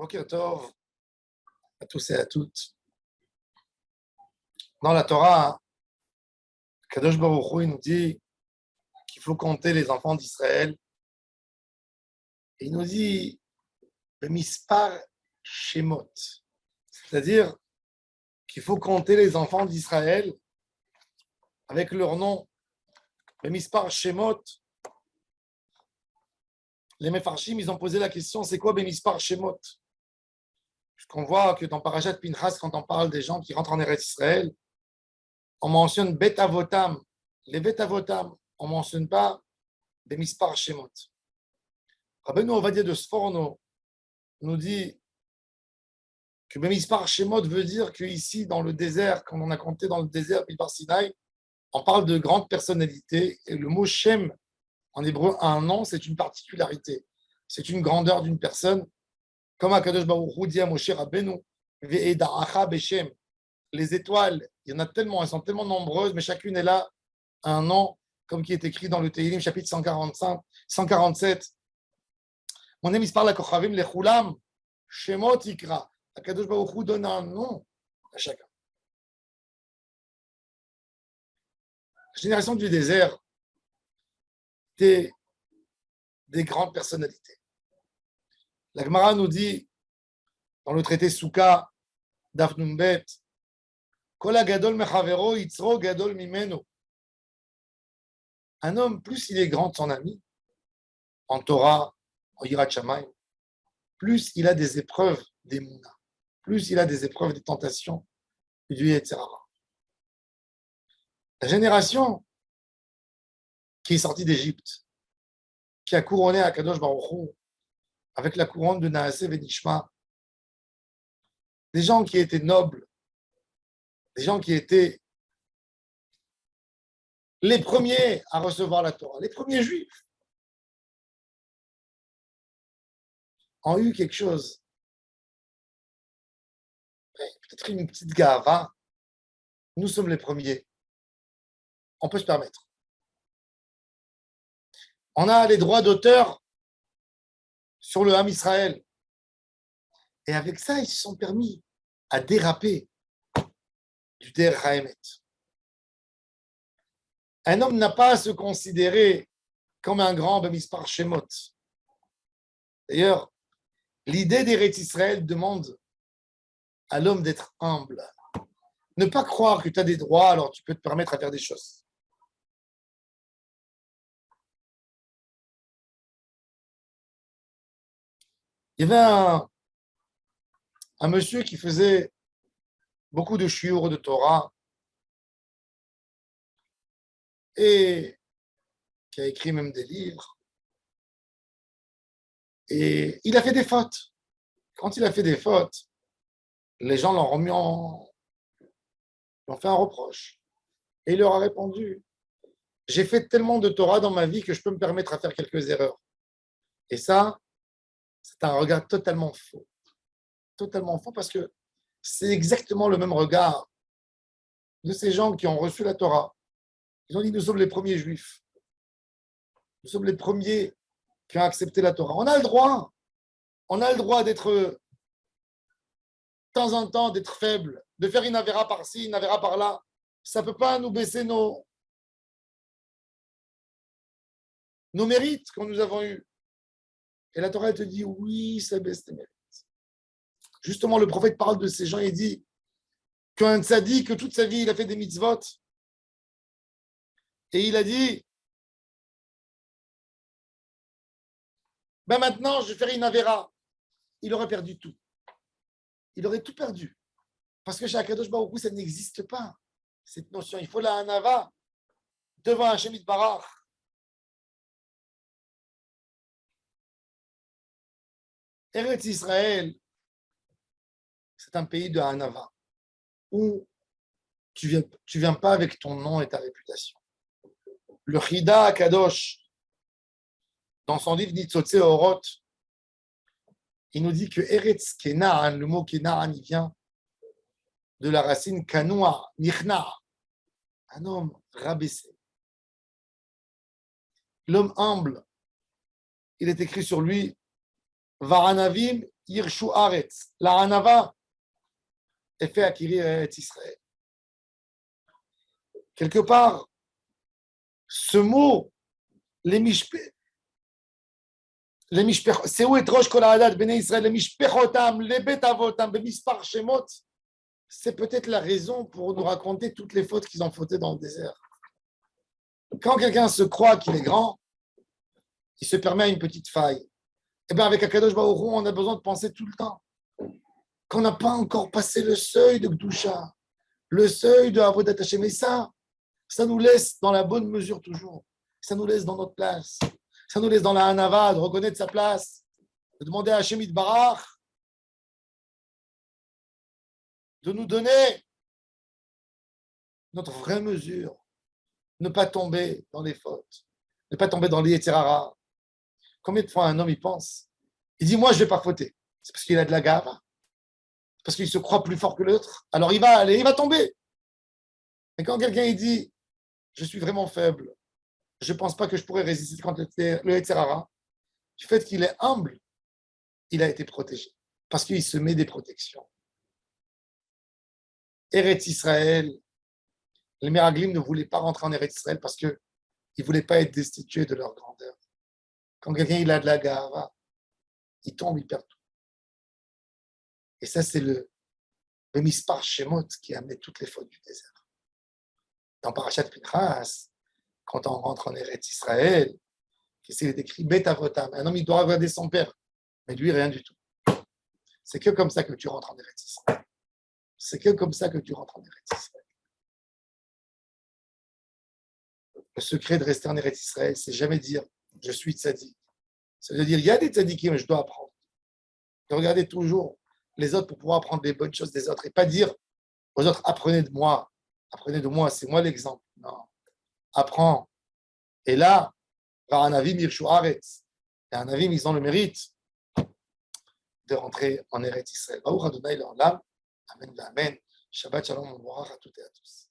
Boker Tov à tous et à toutes. Dans la Torah, Kadosh Baruch Hu, il nous dit qu'il faut compter les enfants d'Israël. Et il nous dit Mispar Shemot, c'est-à-dire qu'il faut compter les enfants d'Israël avec leur nom. Mispar Shemot. Les Mefarshim, ils ont posé la question, c'est quoi Mispar Shemot? Puisqu'on voit que dans Parashat Pinchas, quand on parle des gens qui rentrent en Eretz Israël, on mentionne Bet Avotam. Les Bet Avotam, on ne mentionne pas des Mispar Shemot. Rabbeinu Ovadia de Sforno nous dit que Mispar Shemot veut dire qu'ici, dans le désert, quand on a compté dans le désert, Midbar Sinaï, on parle de grandes personnalités. Et le mot Shem, en hébreu, un nom, c'est une particularité. C'est une grandeur d'une personne. Comme Akadosh Baruch Hu dit à Moshe Rabbeinu, Ve'eda'acha Beshem. Les étoiles, il y en a tellement, elles sont tellement nombreuses, mais chacune est là, un nom, comme qui est écrit dans le Tehillim, chapitre 145, 147. Mon ami parle à Kochavim, les Chulam, Shemot Ikra. Akadosh Baruch Hu donne un nom à chacun. La génération du désert était des grandes personnalités. La Gemara nous dit, dans le traité Souka, Daf Numbet, Kola Gadol Mechavero, Yitzro Gadol Mimeno. Un homme, plus il est grand de son ami, en Torah, en Yirat Shamayim, plus il a des épreuves d'Emouna, plus il a des épreuves, des tentations, du etc. La génération qui est sortie d'Égypte, qui a couronné Akadosh Baruch Hu avec la couronne de Naaseh Venishma, des gens qui étaient nobles, des gens qui étaient les premiers à recevoir la Torah, les premiers juifs, ont eu quelque chose, peut-être une petite gava. Nous sommes les premiers. On peut se permettre. On a les droits d'auteur sur le Ham Israël. Et avec ça, ils se sont permis à déraper du Der Haemet. Un homme n'a pas à se considérer comme un grand Bemispar Shemot. D'ailleurs, l'idée d'Eretz Israël demande à l'homme d'être humble. Ne pas croire que tu as des droits, alors tu peux te permettre à faire des choses. Il y avait un monsieur qui faisait beaucoup de shiur de Torah et qui a écrit même des livres. Et il a fait des fautes. Quand il a fait des fautes, les gens lui ont fait un reproche. Et il leur a répondu, j'ai fait tellement de Torah dans ma vie que je peux me permettre à faire quelques erreurs. Et ça, c'est un regard totalement faux. Totalement faux parce que c'est exactement le même regard de ces gens qui ont reçu la Torah. Ils ont dit, nous sommes les premiers juifs. Nous sommes les premiers qui ont accepté la Torah. On a le droit d'être, de temps en temps, d'être faible, de faire une avéra par-ci, une avéra par-là. Ça ne peut pas nous baisser nos mérites que nous avons eus. Et la Torah te dit, oui, ça baisse tes mérites. Justement, le prophète parle de ces gens et dit qu'un tzaddik, que toute sa vie, il a fait des mitzvot. Et il a dit, ben maintenant, je vais faire une avéra. Il aurait perdu tout. Il aurait tout perdu. Parce que chez Akadosh Baruch Hu, ça n'existe pas. Cette notion, il faut la hanava devant Hashem Yitbarach. Eretz Israël, c'est un pays de hanava où tu viens pas avec ton nom et ta réputation. Le Chida Akadosh, dans son livre Nitzotze Orot, il nous dit que Eretz Kenaan, le mot Kenaan, il vient de la racine Kanoa, Nichna, un homme rabaissé. L'homme humble, il est écrit sur lui Varanavim yirshu aretz. La Hanava est fait acquérir Eretz Israël. Quelque part, ce mot, les mishpeh, c'est où est Rosh Kol Haadat, Bnei Israël, les mishpechotam, les betavotam, bemispar shemot, c'est peut-être la raison pour nous raconter toutes les fautes qu'ils ont fautées dans le désert. Quand quelqu'un se croit qu'il est grand, il se permet à une petite faille. Eh bien, avec Akadosh Baruch Hu, on a besoin de penser tout le temps qu'on n'a pas encore passé le seuil de Gdusha, le seuil de Avodat Hashem. Et ça nous laisse dans la bonne mesure toujours. Ça nous laisse dans notre place. Ça nous laisse dans la Hanava, de reconnaître sa place, de demander à Hashem Yitbarach de nous donner notre vraie mesure, ne pas tomber dans les fautes, ne pas tomber dans les Yetzer Hara. Combien de fois un homme y pense? Il dit, moi, je ne vais pas fauter. C'est parce qu'il a de la gave, parce qu'il se croit plus fort que l'autre. Alors, il va aller, il va tomber. Et quand quelqu'un il dit, je suis vraiment faible, je ne pense pas que je pourrais résister contre le Yetzer Hara, du fait qu'il est humble, il a été protégé, parce qu'il se met des protections. Eretz Israël, les Meraglim ne voulaient pas rentrer en Eretz Israël parce qu'ils ne voulaient pas être destitués de leur grandeur. Quand quelqu'un il a de la gava, il tombe, il perd tout. Et ça, c'est le Mispar Shemot qui a amené toutes les fautes du désert. Dans Parashat Pinchas, quand on rentre en Eretz Israël, il est écrit Bet Avotam. Un homme, il doit regarder son père, mais lui, rien du tout. C'est que comme ça que tu rentres en Eretz Israël. C'est que comme ça que tu rentres en Eretz Israël. Le secret de rester en Eretz Israël, c'est jamais dire je suis tzaddik. Ça veut dire il y a des tzaddikim, je dois apprendre. De regarder toujours les autres pour pouvoir apprendre les bonnes choses des autres et pas dire aux autres apprenez de moi, c'est moi l'exemple. Non, apprends. Et là, par un avim yirshu aretz. Et un avim, ils ont le mérite de rentrer en Eretz Israël. Baruch Adonai l'olam. Amen, amen. Shabbat shalom, à toutes et à tous.